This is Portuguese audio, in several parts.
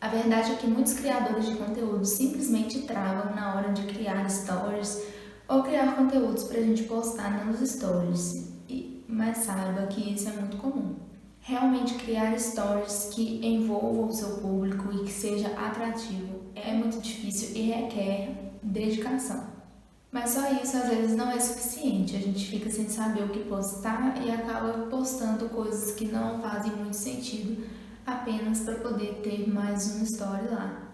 A verdade é que muitos criadores de conteúdo simplesmente travam na hora de criar stories ou criar conteúdos para a gente postar nos stories, mas saiba que isso é muito comum. Realmente criar stories que envolvam o seu público e que seja atrativo é muito difícil e requer dedicação. Mas só isso às vezes não é suficiente, a gente fica sem saber o que postar e acaba postando coisas que não fazem muito sentido apenas para poder ter mais uma story lá.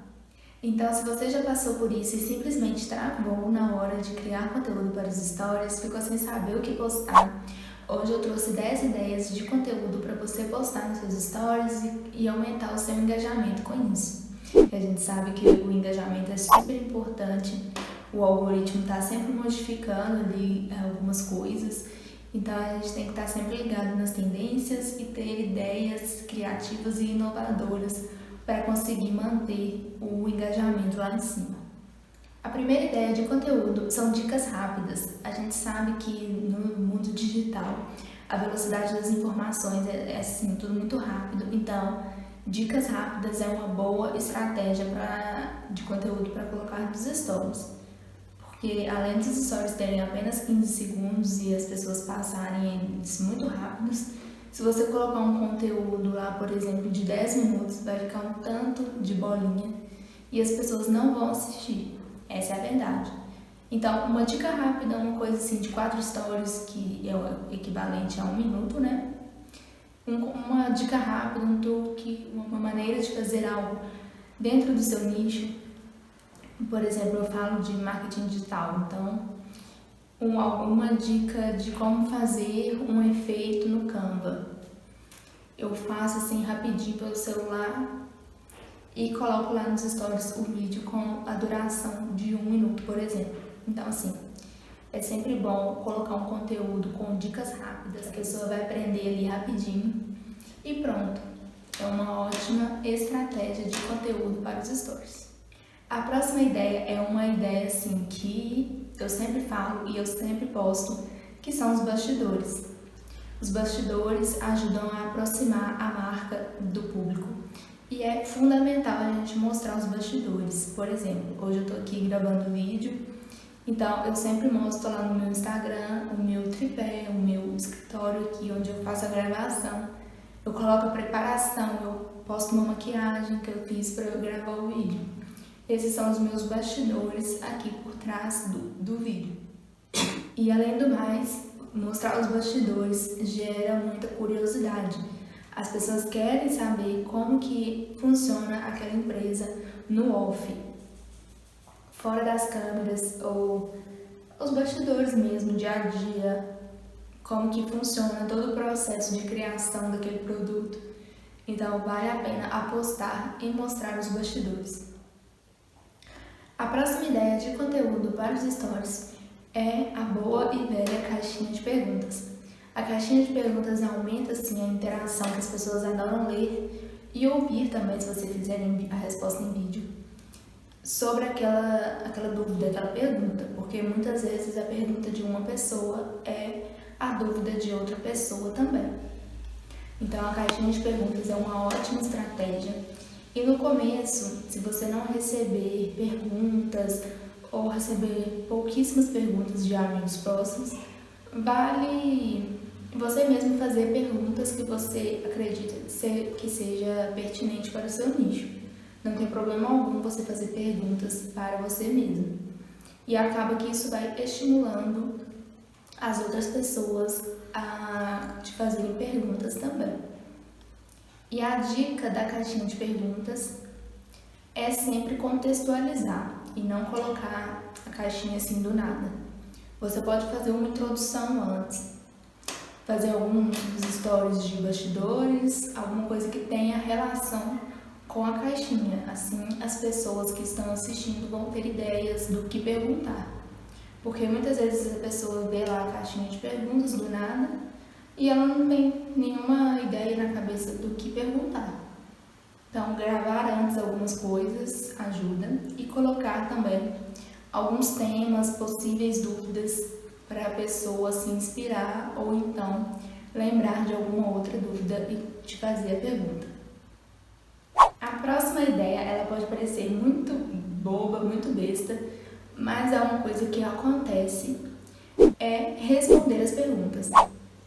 Então, se você já passou por isso e simplesmente travou na hora de criar conteúdo para os stories, ficou sem saber o que postar, hoje eu trouxe 10 ideias de conteúdo para você postar nos seus stories e aumentar o seu engajamento com isso. A gente sabe que o engajamento é super importante, o algoritmo está sempre modificando ali algumas coisas, então a gente tem que estar sempre ligado nas tendências e ter ideias criativas e inovadoras para conseguir manter o engajamento lá em cima. A primeira ideia de conteúdo são dicas rápidas. A gente sabe que no mundo digital a velocidade das informações é assim, tudo muito rápido, então dicas rápidas é uma boa estratégia de conteúdo para colocar nos stories. Porque além dos stories terem apenas 15 segundos e as pessoas passarem eles muito rápidos, se você colocar um conteúdo lá, por exemplo, de 10 minutos, vai ficar um tanto de bolinha e as pessoas não vão assistir. Essa é a verdade. Então, uma dica rápida, uma coisa assim de 4 stories, que é o equivalente a 1 minuto, né? Uma dica rápida, um truque, uma maneira de fazer algo dentro do seu nicho. Por exemplo, eu falo de marketing digital, então uma dica de como fazer um efeito no Canva. Eu faço assim rapidinho pelo celular e coloco lá nos stories o vídeo com a duração de 1 minuto, por exemplo. Então assim, é sempre bom colocar um conteúdo com dicas rápidas, a pessoa vai aprender ali rapidinho e pronto. É uma ótima estratégia de conteúdo para os stories. A próxima ideia é uma ideia assim que eu sempre falo e eu sempre posto, que são os bastidores. Os bastidores ajudam a aproximar a marca do público e é fundamental a gente mostrar os bastidores. Por exemplo, hoje eu tô aqui gravando vídeo, então eu sempre mostro lá no meu Instagram o meu tripé, o meu escritório aqui onde eu faço a gravação. Eu coloco a preparação, eu posto uma maquiagem que eu fiz para eu gravar o vídeo. Esses são os meus bastidores aqui por trás do vídeo. E além do mais, mostrar os bastidores gera muita curiosidade. As pessoas querem saber como que funciona aquela empresa no off, fora das câmeras, ou os bastidores mesmo, dia a dia, como que funciona todo o processo de criação daquele produto. Então vale a pena apostar em mostrar os bastidores. A próxima ideia de conteúdo para os stories é a boa e velha caixinha de perguntas. A caixinha de perguntas aumenta assim a interação, que as pessoas adoram ler e ouvir também, se você fizer a resposta em vídeo, sobre aquela dúvida, aquela pergunta, porque muitas vezes a pergunta de uma pessoa é a dúvida de outra pessoa também. Então a caixinha de perguntas é uma ótima estratégia. E no começo, se você não receber perguntas ou receber pouquíssimas perguntas de amigos próximos, vale você mesmo fazer perguntas que você acredita que seja pertinente para o seu nicho. Não tem problema algum você fazer perguntas para você mesmo. E acaba que isso vai estimulando as outras pessoas a te fazerem perguntas também. E a dica da caixinha de perguntas é sempre contextualizar e não colocar a caixinha assim do nada. Você pode fazer uma introdução antes, fazer alguns stories de bastidores, alguma coisa que tenha relação com a caixinha. Assim, as pessoas que estão assistindo vão ter ideias do que perguntar. Porque muitas vezes a pessoa vê lá a caixinha de perguntas do nada e ela não tem nenhuma ideia na cabeça do que perguntar. Então, gravar antes algumas coisas ajuda e colocar também alguns temas, possíveis dúvidas para a pessoa se inspirar ou então lembrar de alguma outra dúvida e te fazer a pergunta. A próxima ideia pode parecer muito boba, muito besta, mas é uma coisa que acontece, é responder as perguntas.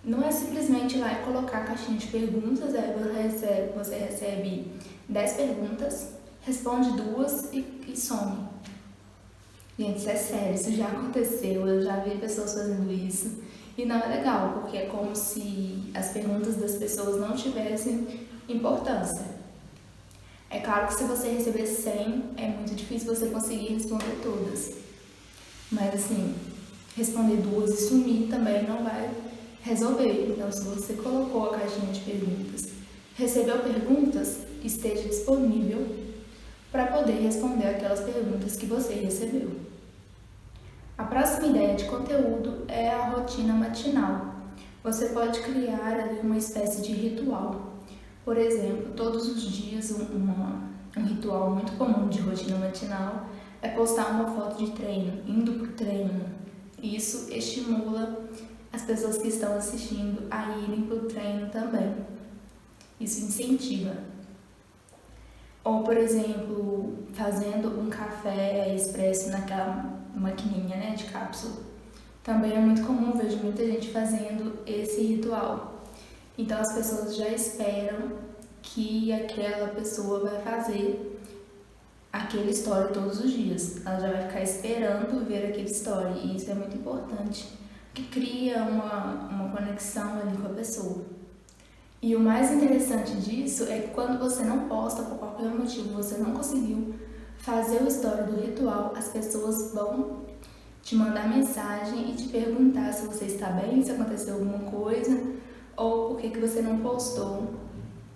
Não é simplesmente ir lá e colocar a caixinha de perguntas, aí você recebe 10 perguntas, responde 2 e some. Gente, isso é sério, isso já aconteceu, eu já vi pessoas fazendo isso. E não é legal, porque é como se as perguntas das pessoas não tivessem importância. É claro que se você receber 100, é muito difícil você conseguir responder todas. Mas assim, responder 2 e sumir também não vai resolver. Então, se você colocou a caixinha de perguntas, recebeu perguntas, esteja disponível para poder responder aquelas perguntas que você recebeu. A próxima ideia de conteúdo é a rotina matinal. Você pode criar ali uma espécie de ritual. Por exemplo, todos os dias um ritual muito comum de rotina matinal é postar uma foto de treino, indo para o treino. Isso estimula as pessoas que estão assistindo a irem para o treino também. Isso incentiva. Ou, por exemplo, fazendo um café expresso naquela maquininha, né, de cápsula. Também é muito comum, vejo muita gente fazendo esse ritual. Então as pessoas já esperam que aquela pessoa vai fazer aquele story todos os dias. Ela já vai ficar esperando ver aquele story. E isso é muito importante, que cria uma conexão ali com a pessoa. E o mais interessante disso é que quando você não posta por qualquer motivo, você não conseguiu fazer o story do ritual, as pessoas vão te mandar mensagem e te perguntar se você está bem, se aconteceu alguma coisa, ou por que você não postou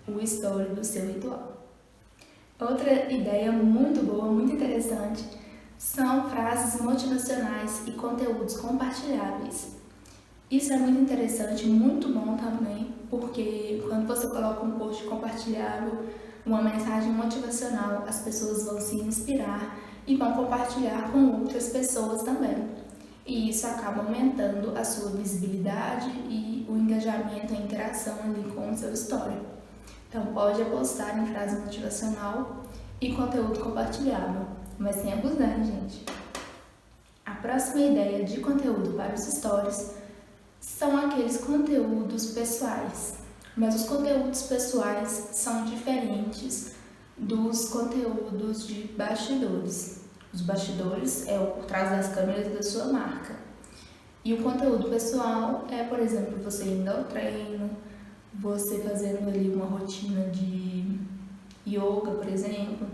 o story do seu ritual. Outra ideia muito boa, muito interessante, são frases motivacionais e conteúdos compartilháveis. Isso é muito interessante, muito bom também, porque quando você coloca um post compartilhável, uma mensagem motivacional, as pessoas vão se inspirar e vão compartilhar com outras pessoas também. E isso acaba aumentando a sua visibilidade e o engajamento, a interação ali com o seu story. Então pode apostar em frase motivacional e conteúdo compartilhável, mas sem abusar, gente. A próxima ideia de conteúdo para os stories são aqueles conteúdos pessoais, mas os conteúdos pessoais são diferentes dos conteúdos de bastidores. Os bastidores é o por trás das câmeras da sua marca. E o conteúdo pessoal é, por exemplo, você indo ao treino, você fazendo ali uma rotina de yoga, por exemplo,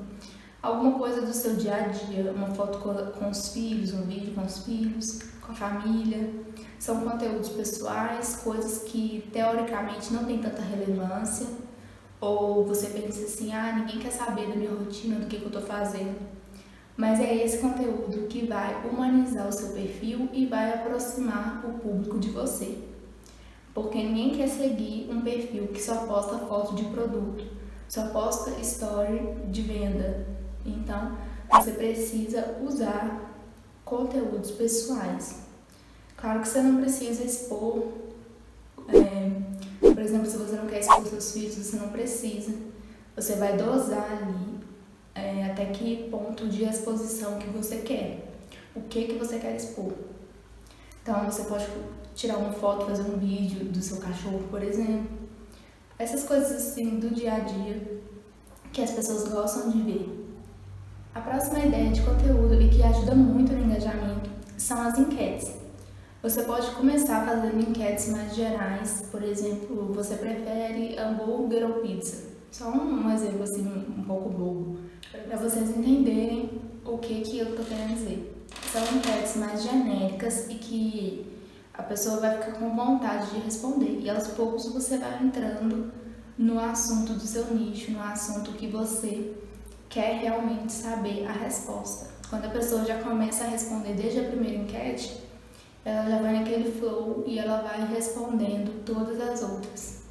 alguma coisa do seu dia a dia, uma foto com os filhos, um vídeo com os filhos, com a família. São conteúdos pessoais, coisas que teoricamente não tem tanta relevância, ou você pensa assim, ninguém quer saber da minha rotina, do que eu tô fazendo. Mas é esse conteúdo que vai humanizar o seu perfil e vai aproximar o público de você. Porque ninguém quer seguir um perfil que só posta foto de produto, só posta story de venda. Então, você precisa usar conteúdos pessoais. Claro que você não precisa expor, por exemplo, se você não quer expor seus filhos, você não precisa. Você vai dosar ali até que ponto de exposição que você quer, o que você quer expor. Então, você pode tirar uma foto, fazer um vídeo do seu cachorro, por exemplo. Essas coisas assim do dia a dia que as pessoas gostam de ver. A próxima ideia de conteúdo e que ajuda muito no engajamento são as enquetes. Você pode começar fazendo enquetes mais gerais, por exemplo, você prefere hambúrguer ou pizza? Só um exemplo assim, um pouco bobo, para vocês entenderem o que eu estou querendo dizer. São enquetes mais genéricas e que a pessoa vai ficar com vontade de responder. E aos poucos você vai entrando no assunto do seu nicho, no assunto que você quer realmente saber a resposta. Quando a pessoa já começa a responder desde a primeira enquete, ela já vai naquele flow e ela vai respondendo todas as outras.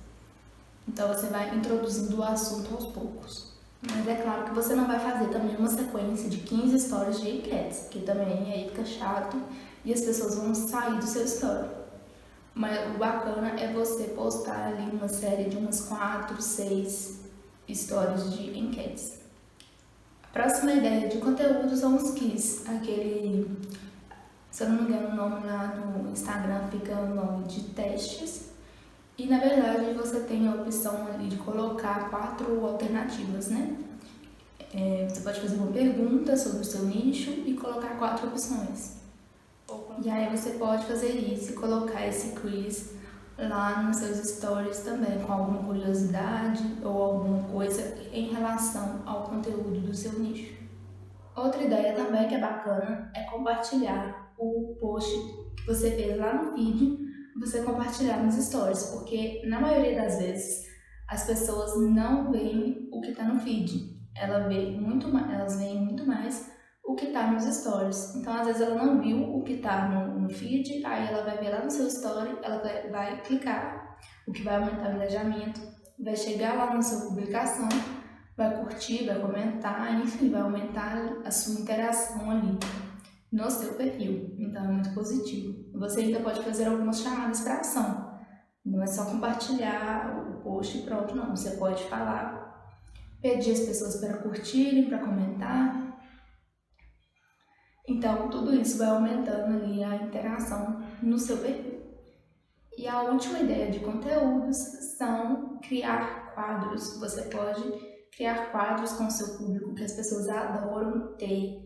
Então você vai introduzindo o assunto aos poucos. Mas é claro que você não vai fazer também uma sequência de 15 stories de enquetes, porque também aí fica chato e as pessoas vão sair do seu story. Mas o bacana é você postar ali uma série de umas 4, 6 stories de enquetes. Próxima ideia de conteúdo são os quiz, aquele, se eu não me engano, o nome lá no Instagram fica o nome de testes. E na verdade você tem a opção ali de colocar 4 alternativas, né? Você pode fazer uma pergunta sobre o seu nicho e colocar 4 opções. E aí você pode fazer isso e colocar esse quiz lá nos seus stories também, com alguma curiosidade ou alguma coisa em relação ao conteúdo do seu nicho. Outra ideia também que é bacana é compartilhar o post que você fez lá no feed, você compartilhar nos stories, porque na maioria das vezes as pessoas não veem o que está no feed, elas veem muito mais o que está nos stories. Então às vezes ela não viu o que está no feed, aí ela vai ver lá no seu story, ela vai clicar, o que vai aumentar o engajamento, vai chegar lá na sua publicação, vai curtir, vai comentar, enfim, vai aumentar a sua interação ali no seu perfil. Então é muito positivo. Você ainda pode fazer algumas chamadas para ação. Não é só compartilhar o post e pronto, não. Você pode falar, pedir as pessoas para curtirem, para comentar. Então tudo isso vai aumentando ali a interação no seu perfil. E a última ideia de conteúdos são criar quadros. Você pode criar quadros com o seu público que as pessoas adoram ter,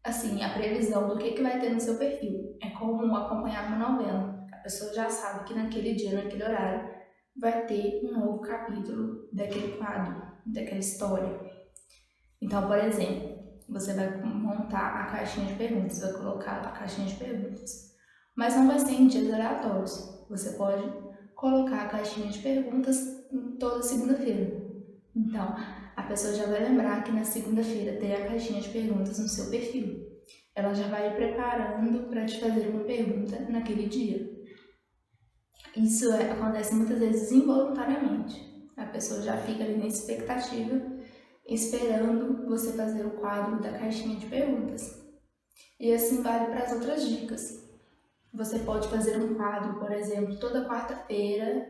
assim, a previsão do que vai ter no seu perfil. É como acompanhar uma novela. A pessoa já sabe que naquele dia, naquele horário, vai ter um novo capítulo daquele quadro, daquela história. Então, por exemplo, você vai montar a caixinha de perguntas, vai colocar a caixinha de perguntas. Mas não vai ser em dias aleatórios. Você pode colocar a caixinha de perguntas toda segunda-feira. Então, a pessoa já vai lembrar que na segunda-feira tem a caixinha de perguntas no seu perfil. Ela já vai ir preparando para te fazer uma pergunta naquele dia. Isso acontece muitas vezes involuntariamente. A pessoa já fica ali na expectativa, esperando você fazer o quadro da caixinha de perguntas. E assim vale para as outras dicas. Você pode fazer um quadro, por exemplo, toda quarta-feira,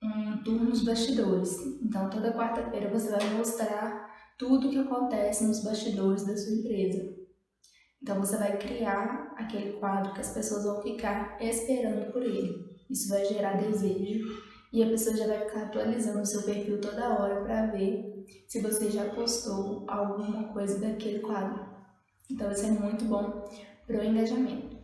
um tour nos bastidores. Então, toda quarta-feira você vai mostrar tudo o que acontece nos bastidores da sua empresa. Então, você vai criar aquele quadro que as pessoas vão ficar esperando por ele. Isso vai gerar desejo e a pessoa já vai ficar atualizando o seu perfil toda hora para ver se você já postou alguma coisa daquele quadro. Então, isso é muito bom para o engajamento.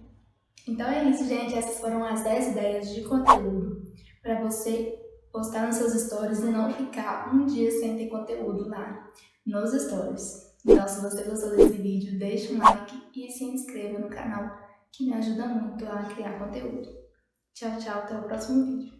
Então é isso, gente. Essas foram as 10 ideias de conteúdo para você postar nos seus stories e não ficar um dia sem ter conteúdo lá nos stories. Então, se você gostou desse vídeo, deixa um like e se inscreva no canal, que me ajuda muito a criar conteúdo. Tchau, tchau. Até o próximo vídeo.